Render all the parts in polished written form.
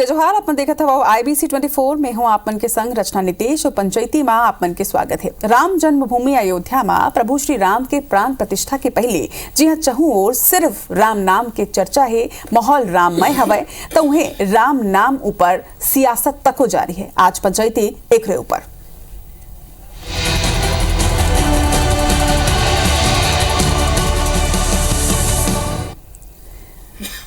जय जोहार। अपन देखा था वो IBC 24 में हूँ आपन के संग रचना नितेश और पंचायती माँ आपन के स्वागत है। राम जन्मभूमि अयोध्या माँ प्रभु श्री राम के प्राण प्रतिष्ठा के पहले जी हाँ चहु और सिर्फ राम नाम के चर्चा है, माहौल राममय हवय तो उन्हें राम नाम ऊपर सियासत तक हो जारी है। आज पंचायती एक ऊपर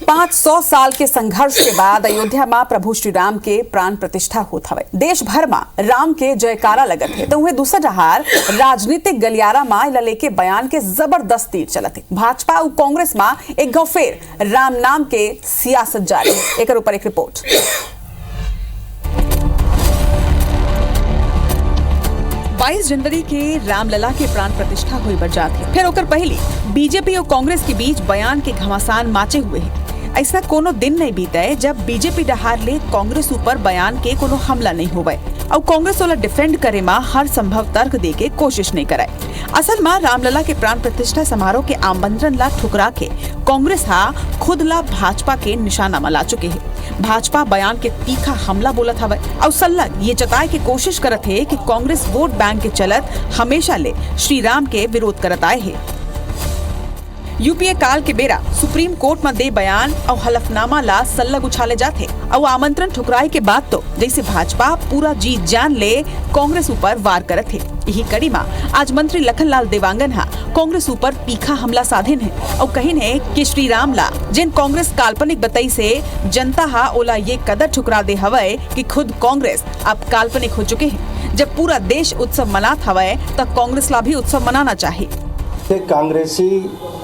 500 साल के संघर्ष के बाद अयोध्या मां प्रभु श्री राम के प्राण प्रतिष्ठा होत हवे। देश भर में राम के जयकारा लगत है तो वह दूसरा जहार राजनीतिक गलियारा मां लेके बयान के जबरदस्त तीर चलत है। भाजपा और कांग्रेस में एक गौ फेर राम नाम के सियासत जारी है। एक ऊपर एक रिपोर्ट। 22 जनवरी के रामलला के प्राण प्रतिष्ठा हुई बरजात है। फिर होकर पहले बीजेपी और कांग्रेस के बीच बयान के घमासान माचे हुए हैं। ऐसा कोनो दिन नहीं बीता है जब बीजेपी डहार ले कांग्रेस ऊपर बयान के कोनो हमला नहीं हुआ और कांग्रेस वाला डिफेंड करे मां हर संभव तर्क दे के कोशिश नहीं कराए। असल मां रामलला के प्राण प्रतिष्ठा समारोह के आमंत्रण ला ठुकरा के कांग्रेस हा खुद ला भाजपा के निशाना में ला चुके है। भाजपा बयान के तीखा हमला बोलत हवे और सल्लग ये जताए के कोशिश करत है कि कांग्रेस वोट बैंक के चलत हमेशा ले श्री राम के विरोध करत आए है। यूपीए काल के बेरा सुप्रीम कोर्ट में दे बयान और हलफनामा ला सल्लग उछाले जाते और आमंत्रण ठुकराए के बाद तो जैसे भाजपा पूरा जीत जान ले कांग्रेस ऊपर वार करत है। यही कड़ी में आज मंत्री लखनलाल देवांगन हा कांग्रेस ऊपर तीखा हमला साधिन है और कहिन है कि श्री राम ला जिन कांग्रेस काल्पनिक बताई से जनता हा ओला ये कदर ठुकरा दे हवे कि खुद कांग्रेस अब काल्पनिक हो चुके हैं। जब पूरा देश उत्सव मनात हवे तब कांग्रेस ला भी उत्सव मनाना चाहिए। कांग्रेसी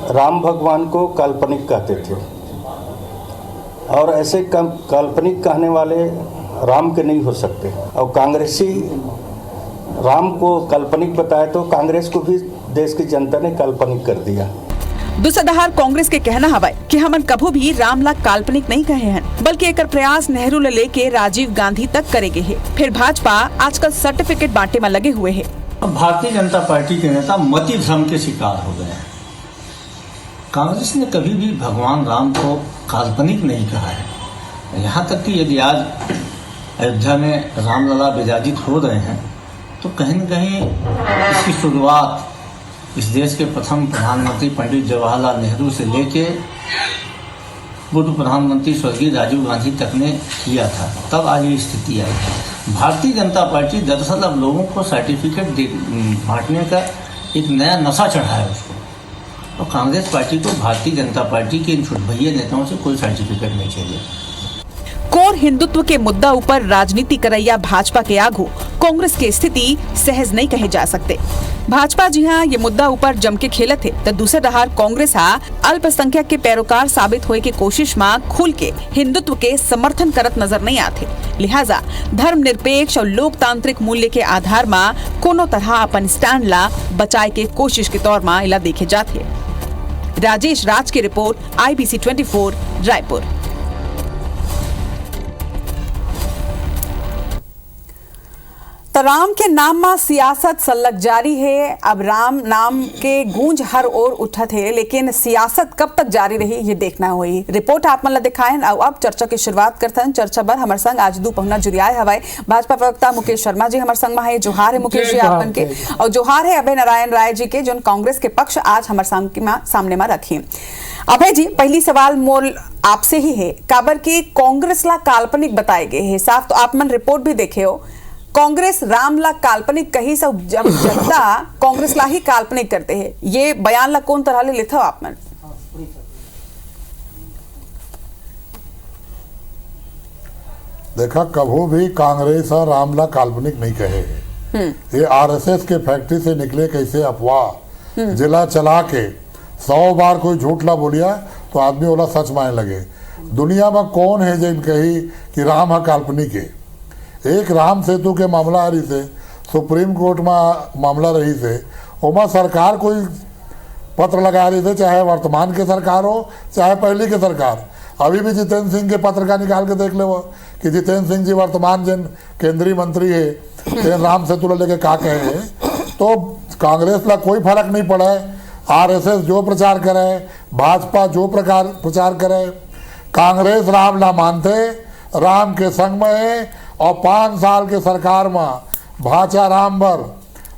राम भगवान को काल्पनिक कहते थे और ऐसे काल्पनिक कहने वाले राम के नहीं हो सकते और कांग्रेसी राम को काल्पनिक बताए तो कांग्रेस को भी देश की जनता ने काल्पनिक कर दिया। दूसरा दहार कांग्रेस के कहना हवा कि हमन कभू भी राम ला काल्पनिक नहीं कहे हैं बल्कि एक प्रयास नेहरू ले लेके राजीव गांधी तक करेगे है। फिर भाजपा आजकल सर्टिफिकेट बांटे में लगे हुए है। भारतीय जनता पार्टी के नेता मति भ्रम के शिकार हो गए हैं। कांग्रेस ने कभी भी भगवान राम को काल्पनिक नहीं कहा है। यहाँ तक कि यदि आज अयोध्या में रामलला विराजित हो रहे हैं तो कहीं न कहीं इसकी शुरुआत इस देश के प्रथम प्रधानमंत्री पंडित जवाहरलाल नेहरू से लेके पूर्व प्रधानमंत्री स्वर्गीय राजीव गांधी तक ने किया था, तब आज ये स्थिति आई। भारतीय जनता पार्टी दरअसल अब लोगों को सर्टिफिकेट बांटने का एक नया नशा चढ़ा है उसको, और कांग्रेस पार्टी को भारतीय जनता पार्टी के इन छुटभैया नेताओं से कोई सर्टिफिकेट नहीं चाहिए। कोर हिंदुत्व के मुद्दा ऊपर राजनीति करैया भाजपा के आगू कांग्रेस की स्थिति सहज नहीं कहे जा सकते। भाजपा जी हाँ ये मुद्दा ऊपर जम के खेलत है तो दूसरे दहार कांग्रेस हा अल्पसंख्यक के पैरोकार साबित होए के कोशिश में खुल के हिंदुत्व के समर्थन करत नजर नहीं आते। लिहाजा धर्मनिरपेक्ष और लोकतांत्रिक मूल्य के आधार में कोनो तरह अपन स्टैंड ला बचाए के कोशिश के तौर में इला देखे जाते। राजेश राज की रिपोर्ट IBC 24 रायपुर। राम के नाम में सियासत सल्लग जारी है। अब राम नाम के गूंज हर ओर उठत है लेकिन सियासत कब तक जारी रही ये देखना हुई। रिपोर्ट आप मन ला दिखाएं और अब चर्चा की शुरुआत करते। चर्चा बर हमारे संग आज दू पहुना जुड़ियाए हवाए भाजपा प्रवक्ता मुकेश शर्मा जी हमारे संग में है। जोहार है मुकेश जी आपन के और जोहार है अभय नारायण राय जी के जो कांग्रेस के पक्ष आज हमारे सामने में रखी। अभय जी पहली सवाल मोल आपसे ही है काबर की कांग्रेस ला काल्पनिक बताए गए है साफ तो आप मन रिपोर्ट भी देखे हो। कांग्रेस राम ला काल्पनिक कही सब जब जनता कांग्रेस ला ही काल्पनिक करते हैं ये बयान ला कौन तरह ले लेते हो आप मन? देखा कभू भी कांग्रेस और राम ला काल्पनिक नहीं कहे है। ये RSS के फैक्ट्री से निकले कैसे अफवाह जिला चला के 100 बार कोई झूठ ला बोलिया तो आदमी वाला सच माने लगे। दुनिया में कौन है जिन कही कि राम है काल्पनिक है। एक राम सेतु के मामला हरी से सुप्रीम कोर्ट में मामला रही से ओमा सरकार कोई पत्र लगा रही थे, चाहे वर्तमान के सरकार हो चाहे पहली के सरकार। अभी भी जितेंद्र सिंह के पत्र का निकाल के देख ले वो कि जितेंद्र सिंह जी वर्तमान जिन केंद्रीय मंत्री है राम सेतु लेके का कहे है। तो कांग्रेस ला कोई फर्क नहीं पड़ा है। RSS जो प्रचार करे, भाजपा जो प्रचार करे, कांग्रेस राम ला मानते राम के संग में है और 5 साल के सरकार में भाचा राम भर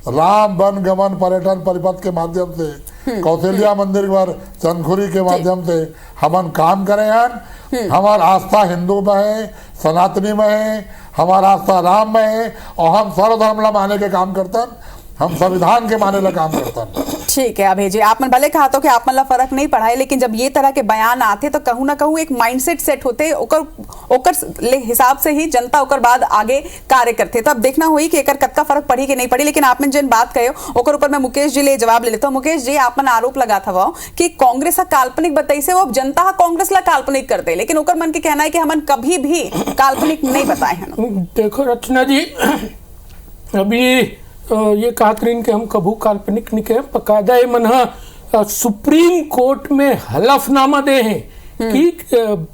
राम वन गमन पर्यटन परिपथ के माध्यम से कौशल्या मंदिर पर चंदखुरी के माध्यम से हमन काम करे हैं। हमार आस्था हिंदू में है, सनातनी में है, हमारा आस्था राम में है और हम सर्वधर्म ला माने के काम करतन, हम संविधान के माने ला काम करतन। ठीक है अभय जी, आपने भले कहा तो कि आप मतलब फर्क नहीं पढ़ाए, लेकिन जब ये तरह के बयान आते तो कहूं ना कहूं एक माइंडसेट सेट होते, ओकर हिसाब से ही जनता ओकर बाद आगे कार्य करते। तो अब देखना हुई कि एकर कत्का फर्क पड़ी कि नहीं पड़ी। लेकिन आपने जिन बात कहे ओकर ऊपर मैं मुकेश जी ले जवाब ले लेता हूँ। मुकेश जी, आपन आरोप लगा था वो कि कांग्रेस काल्पनिक बताई से वो जनता कांग्रेस ला काल्पनिक करते, लेकिन ओकर मन के कहना है कि हमन कभी भी काल्पनिक नहीं बताए हैं। देखो रचना जी, अभी ये कहतरीन के हम कभू काल्पनिक नहीं कहे, बकायदा ये मन सुप्रीम कोर्ट में हलफनामा दे हैं कि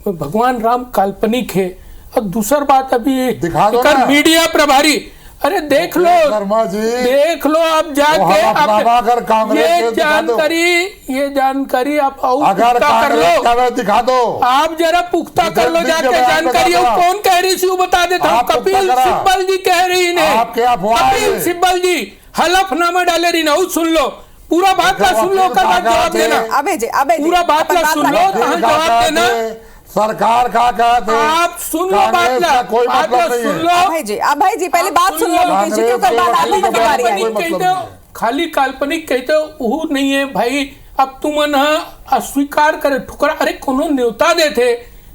भगवान राम काल्पनिक है। और दूसर बात अभी दिखा दो ना। मीडिया प्रभारी, अरे देख लो शर्मा जी, देख लो आप जाके ये जानकारी आप और अगर पुख्ता कर लो, दिखा दो, आप जरा पुख्ता कर लो जाके जानकारी। कौन कह रही थी वो बता देता हूँ। कपिल सिब्बल जी कह रही ने, कपिल सिब्बल जी हलफनामा डाले रही ना, सुन लो पूरा बात ला, सुन लो जवाब देना। अबे जी पूरा बात ला सुन लो, जवाब देना। सरकार का कहते आप सुन लो बात ला, कोई मतलब नहीं सुन लो अभय जी पहले बात सुन लो। मुकेश जी के ऊपर बात आती है तुम्हारी आई। खाली काल्पनिक कहते हो वो नहीं है भाई। अब तुम अस्वीकार करे ठुकरा, अरे कोनो न्योता दे थे,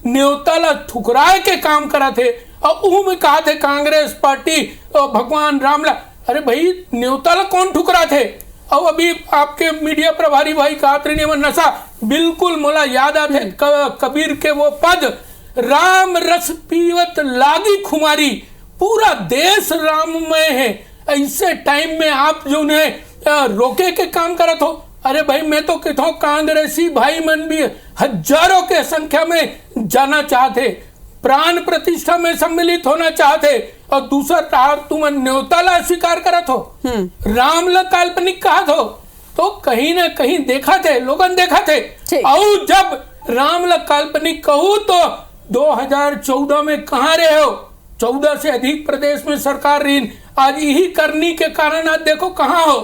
न्योता ला ठुकराए के काम करा थे और वो में कहा थे कांग्रेस पार्टी भगवान राम ला। अरे भाई न्योता ला कौन ठुकरा थे? और अभी आपके मीडिया प्रभारी भाई कहा नशा बिल्कुल मोला याद आते कबीर के वो पद, राम रस पीवत लागी खुमारी, पूरा देश राममय है। ऐसे टाइम में आप जो है रोके के काम करत हो। अरे भाई मैं तो कहता हूँ कांग्रेसी भाई मन भी हजारों के संख्या में जाना चाहते, प्राण प्रतिष्ठा में सम्मिलित होना चाहते, और दूसरा तार तुम न्योता ला स्वीकार करत हो, राम ला काल्पनिक कहा थो, तो कहीं ना कहीं देखा थे लोगन देखा थे। और जब राम ला काल्पनिक कहूँ तो 2014 में कहाँ रहे हो? 14 से अधिक प्रदेश में सरकार रही, आज यही करनी के कारण आज देखो कहाँ हो।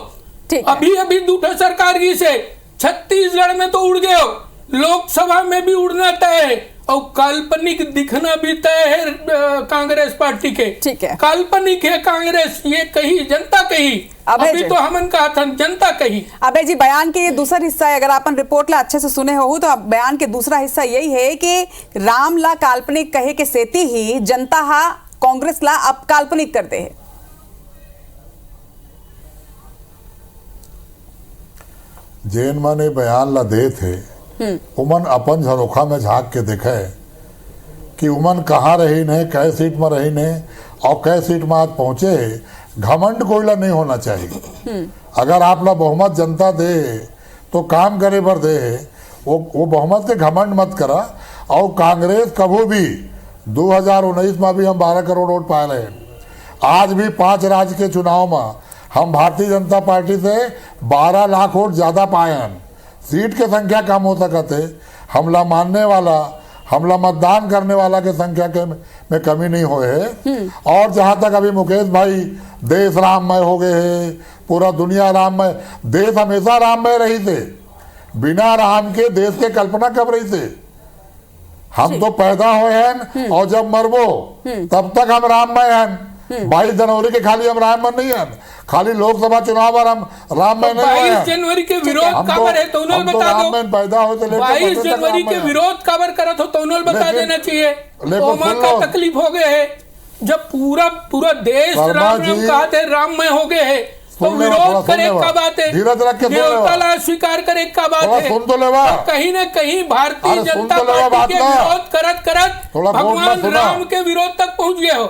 अभी अभी दूसरा सरकार की से छत्तीसगढ़ में तो उड़ गए हो, लोकसभा में भी उड़ना तय है और काल्पनिक दिखना भी तय है कांग्रेस पार्टी के। ठीक है, काल्पनिक है कांग्रेस, ये कही जनता कही, अभी तो हमन कहा था जनता कही। अबे जी बयान के ये दूसरा हिस्सा है, अगर अपन रिपोर्ट ला अच्छे से सुने हो तो बयान के दूसरा हिस्सा यही है कि राम ला काल्पनिक कहे के सेती ही जनता हा कांग्रेस ला अब काल्पनिक करते है। जैन माने बयान ला दे थे उमन अपन झरोखा में झांक के देखे कि उमन कहाँ रही ने, कै सीट में रही ने और कै सीट में आज पहुंचे। घमंड कोई ला नहीं होना चाहिए। अगर आप ला बहुमत जनता दे तो काम करे पर दे, वो बहुमत के घमंड मत करा। और कांग्रेस कभी भी 2019 में भी हम 12 करोड़ वोट पाए रहे, आज भी 5 राज्य के चुनाव में हम भारतीय जनता पार्टी से 12 लाख वोट ज्यादा पाए हैं। सीट के संख्या कम हो सकते, हमला मानने वाला, हमला मतदान करने वाला के संख्या के में कमी नहीं हुए है। और जहां तक अभी मुकेश भाई देश राममय हो गए है, पूरा दुनिया राममय, देश हमेशा राममय रही थे, बिना राम के देश के कल्पना कब रही थे? हम तो पैदा हुए हैं और जब मरबो तब तक हम राममय हैं। 22 जनवरी के खाली हम राममय नहीं हैं, खाली लोकसभा चुनाव पर हम राममय नहीं हुए हैं। 22 जनवरी के विरोध काबर है तो उन्होंने बता दो। पैदा होते 22 जनवरी के विरोध काबर करत हो तो उन्होंने बता देना चाहिए। ओमा का तकलीफ हो गए है, जब पूरा देश राम राम कहते राममय हो गए है तो विरोध करे का बात है, न्योता स्वीकार करे का बात है। सुन तो लेवा, कहीं न कहीं भारतीय जनता पार्टी के विरोध करत भगवान राम के विरोध तक पहुंच गए हो।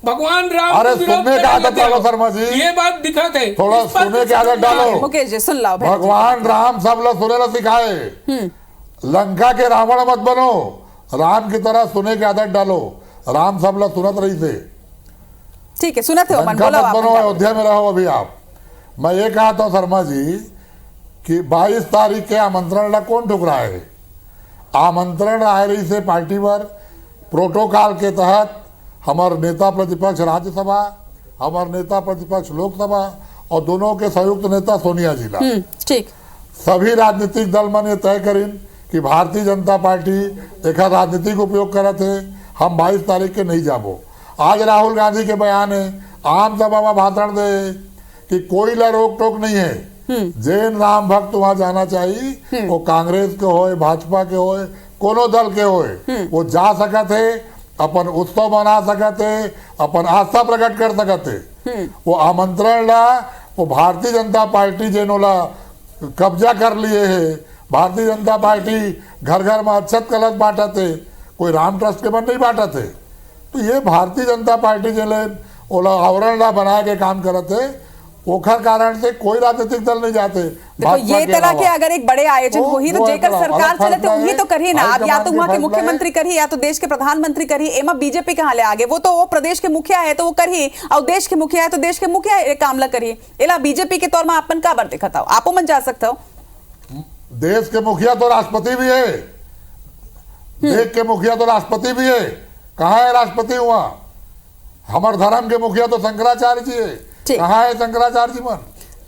भगवान राम अरे सुनने की आदत डालो शर्मा जी, ये बात दिखाते थोड़ा सुनने की आदत डालो। मुकेश जी सुन लो, भगवान राम सब लोग सुने ला सिखाए, लंका के रावण मत बनो, राम की तरह सुने की आदत डालो। राम सब लोग सुनत रही थे, ठीक है सुनते हो, लंका मत बनो, अयोध्या में रहो। अभी आप, मैं ये कहा था शर्मा जी कि 22 तारीख के आमंत्रण ला कौन ठुकराए? आमंत्रण आए रही से पार्टी पर प्रोटोकॉल के तहत हमारे नेता प्रतिपक्ष राज्यसभा, हमारे नेता प्रतिपक्ष लोकसभा और दोनों के संयुक्त नेता सोनिया जी ला ठीक सभी राजनीतिक दल मन ये तय करीन कि भारतीय जनता पार्टी एक राजनीतिक उपयोग करत है, हम 22 तारीख के नहीं जाबो। आज राहुल गांधी के बयान है, आम सभा में भाषण दे कि कोई ला रोक टोक नहीं है, जैन राम भक्त वहां जाना चाहिए, वो कांग्रेस के होए, भाजपा के होए, कोनो दल के होए, वो जा सकते है, अपन उत्सव मना सकते है, अपन आस्था प्रकट कर सकते है। वो आमंत्रण ला वो भारतीय जनता पार्टी जेनोला कब्जा कर लिए है, भारतीय जनता पार्टी घर घर में अक्षत कलश बांटा थे, कोई राम ट्रस्ट के मन नहीं बांटा थे। तो ये भारतीय जनता पार्टी जिले ओला आवरण ला बना के काम करते, ओखर कारण से कोई राजनीतिक दल नहीं जाते। देखो ये तरह के अगर एक बड़े आयोजन हो ही तो जेकर सरकार चले तो वही तो करी ना। अब या तो वहाँ के मुख्यमंत्री करी या तो देश के प्रधानमंत्री करी, एमा बीजेपी कहाँ ले आगे? वो तो वो प्रदेश के मुखिया है तो वो करी, और देश के मुखिया है तो देश के मुखिया कामला करी। एला बीजेपी के तौर में आपन का बार देखा था, आपो मन जा सकता हो। देश के मुखिया तो राष्ट्रपति भी है, देश के मुखिया तो राष्ट्रपति भी है। कहाँ है राष्ट्रपति हुआ? हमारे धर्म के मुखिया तो शंकराचार्य जी है, कहाँ है शंकराचार्य जी मन?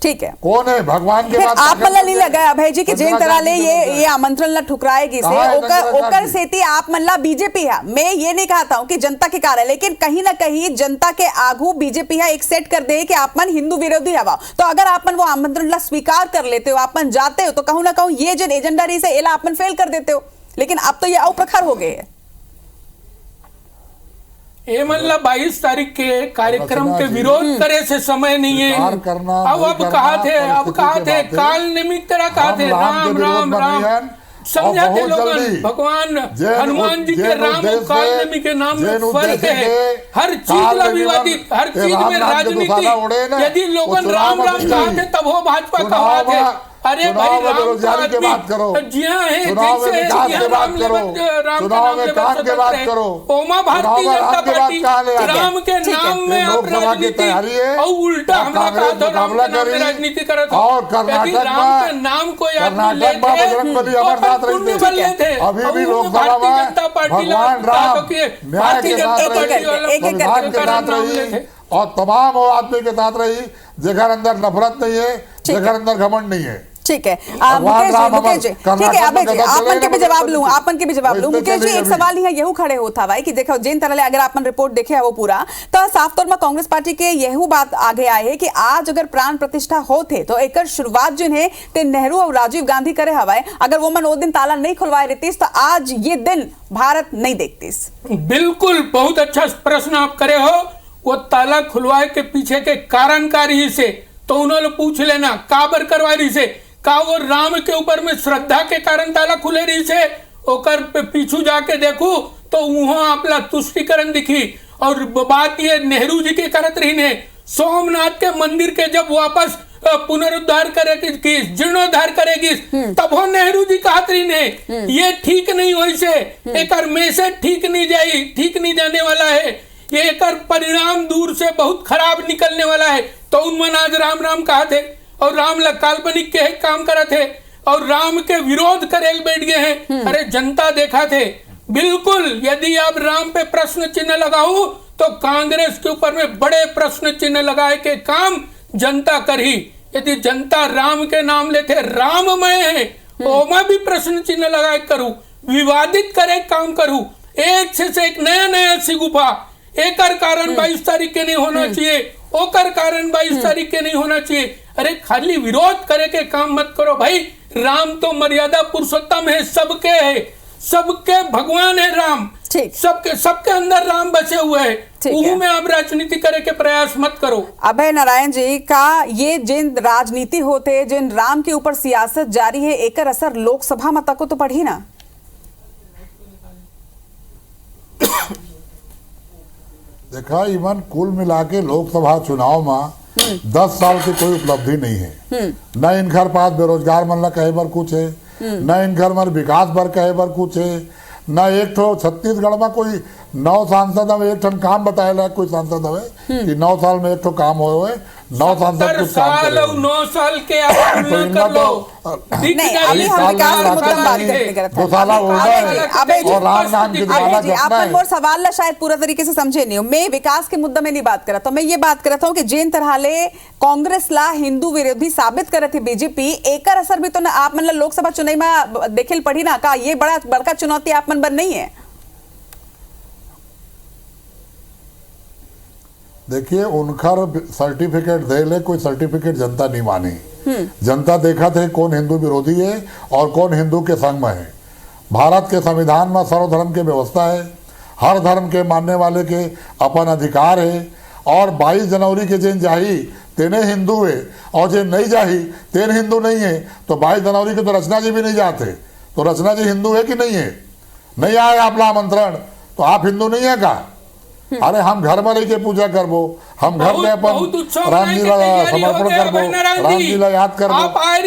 ठीक है, कौन है भगवान के बाद? आप मल्ला नहीं लगा अभय जी कि जैन तरह ले ये आमंत्रण ला ठुकराएगी से ओकर सेती आप मल्ला बीजेपी है। मैं ये नहीं कहता हूँ कि जनता के कारण, लेकिन कहीं ना कहीं जनता के आगू बीजेपी है एक सेट कर दे कि आप मन हिंदू विरोधी हवा। तो अगर आप मन वो आमंत्रण ला स्वीकार कर लेते हो, आप मन जाते हो, तो कहूँ ना कहूँ ये जो एजेंडा रही से एला आप मन फेल कर देते हो। लेकिन अब तो ये अप्रखर हो गए है। ये मतलब 22 तारीख के कार्यक्रम के विरोध करे से समय नहीं है। अब कहा थे काल निमित्त तरह कहा थे राम राम राम, समझा थे लोग। भगवान हनुमान जी के राम और काल नेमी के नाम में फर्क है। हर चीज ला विवादित, हर चीज में राजनीति। यदि लोग राम राम कहा थे तब वो भाजपा कहा थे। अरे भाई बेरोजगारी की बात करो, चुनाव में विकास की बात करो, चुनाव में काम की बात करो, ओमा भारतीय जनता पार्टी राम के नाम में आप राजनीति और उल्टा हमला कहा था, राम के नाम में राजनीति करा था। और कर्नाटक राम के नाम को कर्नाटक में बजरंगबली हमारे साथ रही थे, अभी भी लोकसभा में भगवान राम न्याय के साथ रही और तमाम आदमी के साथ रही, जेकर अंदर नफरत नहीं है, जेकर अंदर घमंड नहीं है। ठीक है मुकेश जी, ठीक है अभय जी, आपन के भी जवाब लूं। मुकेश जी एक सवाल यहाँ यहू खड़े होता भाई कि देखो जिन तरह अगर आपन रिपोर्ट देखे है वो पूरा, तो साफ तौर में कांग्रेस पार्टी के यहू बात आगे आए है कि आज अगर प्राण प्रतिष्ठा होते तो एक शुरुआत जो है ते नेहरू और राजीव गांधी करे हवाए। अगर वो मन वो दिन ताला नहीं खुलवाए रहतीस तो आज ये दिन भारत नहीं देखतीस। बिल्कुल, बहुत अच्छा प्रश्न आप करे हो। वो ताला खुलवाए के पीछे के कारणकारी से तो उन्होंने पूछ लेना काबर करवा रही से, का वो राम के ऊपर में श्रद्धा के कारण ताला खुले रही से। ओकर पे पीछू जाके देखू तो वहां अपना तुष्टिकरण दिखी। और बात ये नेहरू जी के करत रही ने सोमनाथ के मंदिर के जब वापस पुनरुद्धार करेगी, जीर्णोद्धार करेगी, तब वो नेहरू जी कहत रही ने ये ठीक नहीं हो से, एक मैसेज ठीक नहीं जाने वाला है, ये एक परिणाम दूर से बहुत खराब निकलने वाला है। तो उनमन आज राम राम कहा थे और राम काल्पनिक के काम करा थे और राम के विरोध करेल बैठ गए हैं। अरे जनता देखा थे बिल्कुल। यदि आप राम पे प्रश्न चिन्ह लगाओ तो कांग्रेस के ऊपर में बड़े प्रश्न चिन्ह लगाए के काम जनता करी। यदि जनता राम के नाम लेते राममय है तो मैं भी प्रश्न चिन्ह लगाए करूं, विवादित करे काम करूं, एक से एक नया सी गुफा। एक कारण 22 तारीख के नहीं होना चाहिए, ओकर कारण 22 तारीख के नहीं होना चाहिए। अरे खाली विरोध करे के काम मत करो भाई। राम तो मर्यादा पुरुषोत्तम है, सबके है, सबके भगवान है राम, सबके अंदर राम बसे हुए हैं। में आप राजनीति करे के प्रयास मत करो। अभय नारायण जी का ये जिन राजनीति होते, जिन राम के ऊपर सियासत जारी है, एकर असर लोकसभा में तक तो पड़ी ना। देखा इवन कुल मिला के लोकसभा चुनाव में 10 साल की कोई उपलब्धि नहीं है। न इन घर पास बेरोजगार मन ला कहे बर कुछ है, न इन घर मन विकास बर कहे बर कुछ है, न एक ठो छत्तीसगढ़ में कोई 9 सांसद हमें एक ठन काम बताए कोई सांसद हवे कि 9 साल में एक ठो काम हो 9 सांसद कुछ काम साल और करें। 9 साल के आप तुलना इनका कर लो। तो दिख नहीं, जाएगी अभी हम साल विकास का के मुद्दे में बात है। करने का था। 2 साल हो अबे जी, गए अबे जी, और राम नाम की अबे दुकाना जी, जपना आपन है। मोर सवाल ला शायद पूरा तरीके से समझे नहीं हो। मैं विकास के मुद्दा में नहीं बात करता हूँ, मैं ये बात करता हूँ कि जिन तरह ले कांग्रेस ला हिंदू विरोधी साबित करे थे बीजेपी, एकर असर भी तो ना आप मतलब लोकसभा चुनाव में देखेल पड़ी ना का, ये बड़का चुनौती आप मन बन नहीं है। देखिए उनकर सर्टिफिकेट दे ले, कोई सर्टिफिकेट जनता नहीं मानी। जनता देखा थे कौन हिंदू विरोधी है और कौन हिंदू के संग में है। भारत के संविधान में सर्वधर्म की व्यवस्था है, हर धर्म के मानने वाले के अपन अधिकार है। और 22 जनवरी के जिन जाही तेने हिंदू है और जिन नहीं जाही तेन हिंदू नहीं है। तो 22 जनवरी के तो रचना जी भी नहीं जाते, तो रचना जी हिंदू है कि नहीं है? नहीं आए आपला आमंत्रण तो आप हिंदू नहीं है का? अरे हम घर में रह के पूजा करबो, हम घर में अपन रामलीला समर्पण करबो, रामलीला याद करबो।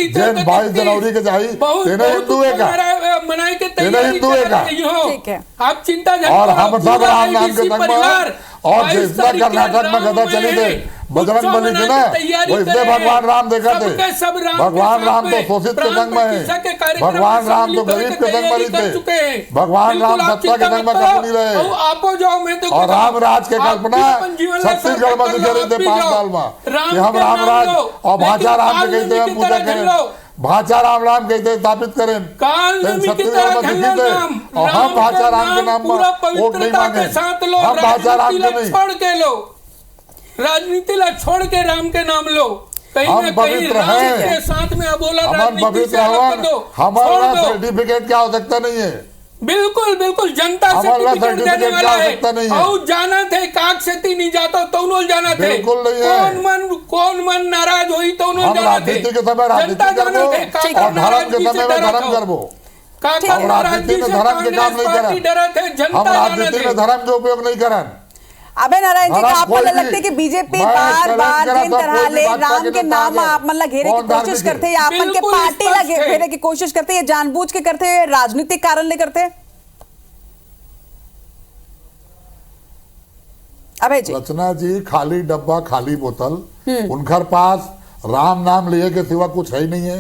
जैन 22 जनवरी के जाही तेने हिंदू है का? मनाए के तेने हिंदू है का? ठीक है। आप चिंता और हम सब राम नाम के संग में, और जितना कर्नाटक में गदा चली थे बजरंग बली के ना, वो इसलिए भगवान राम देखा थे। भगवान राम तो शोषित के संग में है, भगवान राम तो गरीब के संग में थे, भगवान राम सत्ता के संग में कभी नहीं रहे। और राम राज के कल्पना छत्तीसगढ़ में दिखे रहे थे 5 साल में कि हम राम राज और भाषा राम के कहते हैं पूजा करें, भाषा राम राम कहते स्थापित करें। छत्तीसगढ़ में दिखी थे और हम भाषा राम के नाम में वोट नहीं मांगे, हम भाषा राम के नहीं। छोड़ के लो राजनीति ला, छोड़ के राम के नाम लो। कहीं हम ना कहीं पवित्र राम हैं। के साथ में अबोला हम राजनीति पवित्र से अलग कर हैं, दो, हमारा छोड़ दो। सर्टिफिकेट की आवश्यकता नहीं है। बिल्कुल बिल्कुल जनता हमारा सर्टिफिकेट देने सर्टिफिकेट वाला की आवश्यकता नहीं है। और जाना थे काक से नहीं जाता तो जाना थे, बिल्कुल नहीं है। कौन मन नाराज हुई तो हम जाना थे। राजनीति के समय राजनीति जनता जाना करबो थे, काका और धर्म के नाराजगी से समय में डरा धर्म था। करबो। काका हम राजनीति में नाराजगी धर्म से के काम नहीं कांग्रेस पार्टी डरा थे, करन, जनता हम जाना राजनीति थे। में धर्म के उपयोग नहीं करन। अबे नारायण जी, धर्म आपको कोई लगता भी- है कि बीजेपी मैं बार चैलेंज बार करा जिन था, तरह कोई भी ले भाजपा राम के के नेता नाम आगे। आप मतलब घेरे की कौन कोशिश धार्मिक करते हैं, या अपन के बिल्कुल पार्टी ला स्पष्ट है। घेरे की कोशिश करते हैं, जानबूझ के करते हैं, राजनीतिक कारण ले करते हैं? अबे जी, रचना जी खाली डब्बा खाली बोतल, उनकर पास राम नाम लिए के सिवा कुछ है ही नहीं है।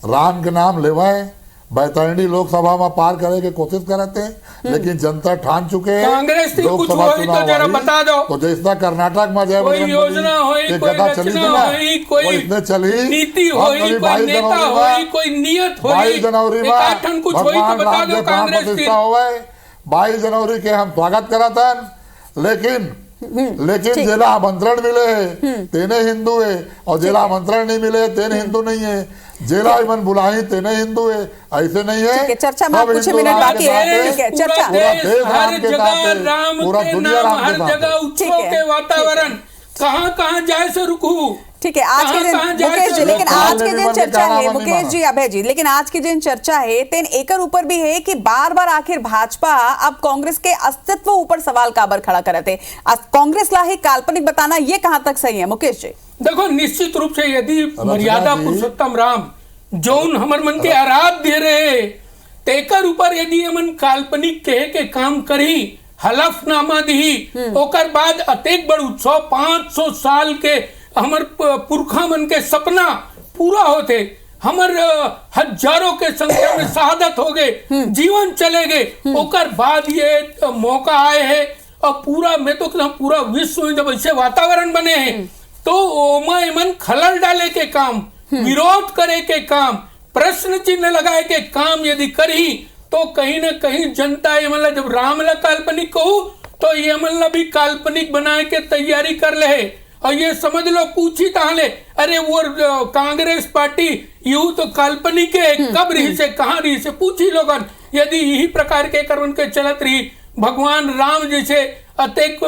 राम के नाम लेवा है, बैतरणी लोकसभा में पार करे के कोशिश करते हैं, लेकिन जनता ठान चुके हैं कांग्रेस थी, कुछ लोकसभा हुई तो चुनाव जरा आई, बता दो। तो जैसा कर्नाटक में जय कोई बजरंग योजना बली हुई, के कोई गदा चली रचना थी ना, हुई, कोई वो इसने चली। नीति हम हुई, कभी कोई 22 नेता जनवरी हुई, में, कोई नियत हुई, 22 जनवरी में एकाठन कुछ हुई तो भगवान बता राम दो के प्राण कांग्रेस की। प्रतिष्ठा हुए। 22 जनवरी के हम स्वागत करा था, लेकिन जिला आमंत्रण मिले है तेने हिंदू है, और जिला आमंत्रण नहीं मिले तेने हिंदू नहीं है। जिला इमन बुलाई तेने हिंदू है, ऐसे नहीं है। ठीक है, चर्चा में सब कुछ हिंदू मिनट राम बाकी के है, साथ ठीक है, पूरा चर्चा। पूरा देश, देश हर राम के जगह साथ है, राम पूरा के दुनिया नाम, राम के हर साथ जगह है। ठीक उत्सव है, के वातावरण, कहाँ कहाँ जाए से रुकू। ठीक है, आज के दिन कहाँ जाए मुकेश जी, तो लेकिन लोग आज के काले दिन निमन के चर्चा काला है मन नहीं मुकेश जी, अभय जी, लेकिन आज की दिन चर्चा है तेन एकर ऊपर भी है कि बार बार आखिर भाजपा अब कांग्रेस के अस्तित्व ऊपर सवाल काबर खड़ा करते, कांग्रेस ला ही काल्पनिक बताना ये कहां तक सही है मुकेश जी? देखो निश्चित रूप से यदि मर्यादा जी। पुरुषोत्तम राम जौन हमर मन के आराध्य रहे, तेकर ऊपर यदि हमन काल्पनिक कहे के काम करी, हलफनामा दी, ओकर बाद अतेक बड़ उत्सव 500 साल के हमर पुरखा मन के सपना पूरा होते, हमर हजारों के संख्या में शहादत हो गए, जीवन चले गए, ओकर बाद ये मौका आए है और पूरा मैं तो कहता हूं पूरा विश्व में जब ऐसे वातावरण बने हैं तो ओमा एमन खलल डाले के काम, विरोध करे के काम, प्रश्न चिन्ह लगाए के काम यदि करी तो कहीं ना कहीं जनता ये मतलब जब राम ला काल्पनिक कहूं तो ये मतलब भी काल्पनिक बनाए के तैयारी कर ले, और ये समझ लो पूछी ताले अरे वो कांग्रेस पार्टी यूं तो काल्पनिक है, कब रही से कहां रही से पूछी लोगन। यदि यही प्रकार के कर्म के चलत रही, भगवान राम जैसे अतेक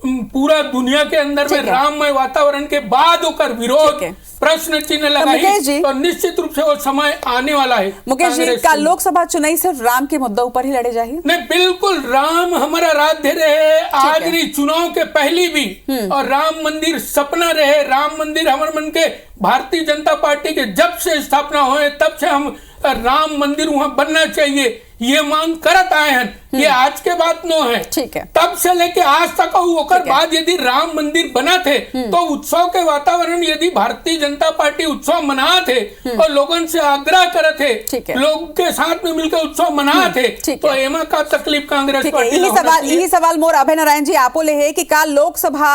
पूरा दुनिया के अंदर में राममय वातावरण के बाद होकर विरोध प्रश्न चिन्ह लगाई तो निश्चित रूप से वो समय आने वाला है। मुकेश जी, का लोकसभा चुनाव सिर्फ राम के मुद्दों पर ही लड़े जाएगी? नहीं, बिल्कुल राम हमारा आराध्य रहे, आज नहीं चुनाव के पहले भी, और राम मंदिर सपना रहे। राम मंदिर हमारे मन के भारतीय जनता पार्टी के जब से स्थापना हुए तब से हम राम मंदिर वहाँ बनना चाहिए, ये मांग करत आए हैं। ये आज के बात नो है, ठीक है। तब से लेके आज तक ओकर ठीक है। बाद यदि राम मंदिर बना थे तो उत्सव के वातावरण, यदि भारतीय जनता पार्टी उत्सव मना थे और लोगों से आग्रह करे ठीक थे, है। लोग के साथ में मिलकर उत्सव मना थे, ठीक तो है। एमा का तकलीफ कांग्रेस ठीक है, पार्टी यही सवाल मोर अभय नारायण जी आपो ले है कि का लोकसभा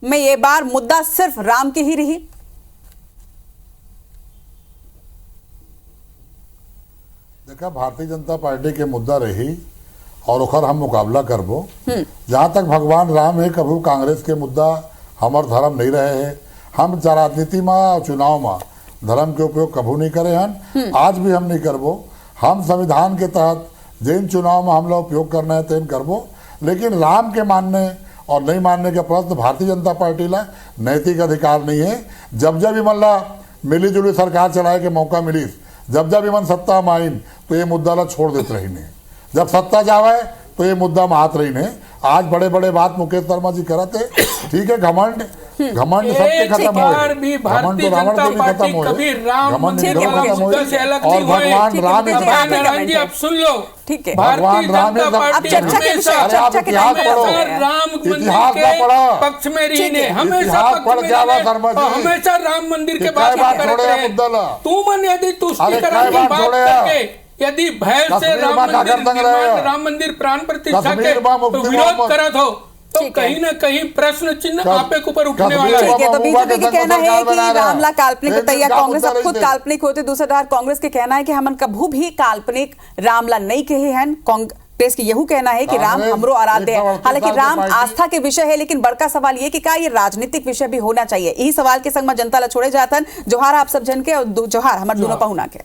में ये बार मुद्दा सिर्फ राम की ही रही? देखा, भारतीय जनता पार्टी के मुद्दा रही और ओकर हम मुकाबला करबो। जहां तक भगवान राम है, कभी कांग्रेस के मुद्दा हमर धर्म नहीं रहे हैं। हम राजनीति में चुनाव में धर्म के उपयोग कभू नहीं करे हैं, आज भी हम नहीं करबो। हम संविधान के तहत जिन चुनाव में हम लोग उपयोग करना है तेन करबो, लेकिन राम के मानने और नहीं मानने के प्रश्न भारतीय जनता पार्टी ला नैतिक अधिकार नहीं है। जब जब इमन मिली जुली सरकार चलाए के मौका मिली, जब जब इमन सत्ता में आइन तो ये मुद्दा ला छोड़ देते रही ने, जब सत्ता जावे तो ये मुद्दा में हाथ रही ने। आज बड़े बड़े बात मुकेश शर्मा जी करते, ठीक है, घमंड सबके खत्म हो, घमंड तो रावण के भी खत्म हो, घमंड से अलग और भगवान राम नारायण जी, अब सुन लो, ठीक है, भगवान राम अब चर्चा के विषय, चर्चा के इतिहास पढ़ो, राम मंदिर इतिहास के पढ़ो, पक्ष में रही ने, हमेशा इतिहास पक्ष पढ़ में क्या रही बात शर्मा ने, और जी? हमेशा राम मंदिर के कि बात काय बात करते छोड़े रहे। मुद्दा ला? तू मन यदि तुष्टि अरे करा काय की बात बात छोड़े? करके यदि भय से कश्मीर राम में मंदिर काकर तंग निर्माण, रहे। राम मंदिर प्राण प्रतिष्ठा के कश्मीर में मुक्ति विरोध मोहम्मद। करत हो, तो ठीक है। कहीं ना कहीं प्रश्न चिन्ह आपे के ऊपर उठने कश्मीर वाला है। ठीक है, तो बीजेपी का कहना है कि रामला काल्पनिक एक बताइए, दिन कांग्रेस अब का खुद मुद्दा काल्पनिक होते, दूसरा तरफ कांग्रेस के कहना है कि हमन कभू भी काल्पनिक रामला नहीं कहे हैं। कांग्रेस की यही कहना है कि राम कांग्रेस हमरो आराध्य है। 138 हालांकि साल राम की पार्टी- आस्था के विषय है, लेकिन बड़का सवाल ये कि क्या ये राजनीतिक विषय भी होना चाहिए? यही सवाल के संग में जनता ला छोड़े जातन। जोहार आप सब जन के और जोहार हमारे दोनों पहुना के।